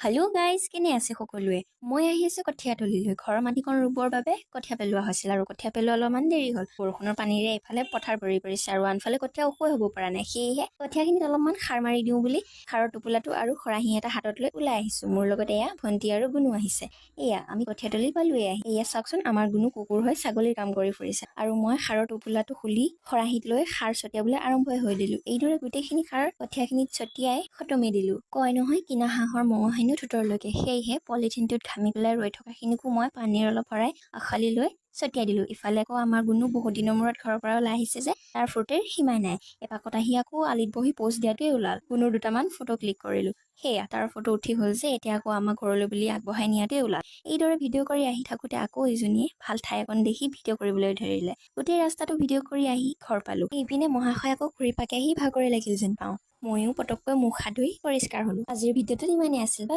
Hello' guys, কেনে আছে সকলোৱে? মই আহি আছো কঠীয়াতলীলৈ। ঘৰৰ মাটিকণ ৰুবৰ বাবে কঠীয়া পেলোৱা হৈছিল আৰু কঠীয়া পেলোৱা অলপমান দেৰি হ'ল। বৰষুণৰ পানীৰে এফালে পথাৰ ভৰি পৰিছে আৰু আনফালে কঠীয়া ওখই হ'ব পৰা নাই। সেয়েহে কঠীয়াখিনিত অলপমান সাৰ মাৰি দিওঁ বুলি সাৰৰ টোপোলাটো আৰু খৰাহি এটা হাতত লৈ ওলাই আহিছো। মোৰ লগত এয়া ভণ্টি আৰু গুণু আহিছে। এয়া আমি কঠীয়াতলী পালোৱে আহি। এয়া চাওকচোন, আমাৰ গুণু কুকুৰ হৈ ছাগলীৰ কাম কৰি ফুৰিছে আৰু মই সাৰৰ টোপোলাটো খুলি খৰাহিত লৈ সাৰ ছটিয়াবলৈ আৰম্ভই হৈ দিলো। এইদৰে গোটেইখিনি সাৰ কঠীয়াখিনিত ছটিয়াই খতমে দিলো। কয় নহয়, কিনা হাঁহৰ মঙহ হেনো ঠোঁটৰলৈকে। সেয়েহে পলিথিনটোত ঘামি পেলাই ৰৈ থকাখিনিকো মই পানীৰ অলপ ভৰাই আখালি লৈ ছটিয়াই দিলো। ইফালে আকৌ আমাৰ গুণু বহুত দিনৰ মূৰত ঘৰৰ পৰা ওলাই আহিছে যে তাৰ ফূৰ্তিৰ সীমাই নাই। এপাকত আহি আকৌ আলিত বহি পোষ্ট দিয়াটোৱে ওলাল। গুণুৰ দুটামান ফটো ক্লিক কৰিলো। সেয়া তাৰ ফটো উঠি হ'ল যে এতিয়া আকৌ আমাৰ ঘৰলৈ বুলি আগবঢ়াই নিয়াটোৱে ওলাল। এইদৰে ভিডিঅ' কৰি আহি থাকোতে আকৌ ইজনীয়ে ভাল ঠাই এখন দেখি ভিডিঅ' কৰিবলৈ ধৰিলে। গোটেই ৰাস্তাটো ভিডিঅ' কৰি আহি ঘৰ পালো। ইপিনে মহাশয় আকৌ ঘূৰি পাকে আহি ভাগৰে লাগিল যেন পাওঁ। ময়ো পটককৈ মুখ হাত ধুই পৰিষ্কাৰ হলো। আজিৰ ভিডিঅ'টো ইমানেই আছিল।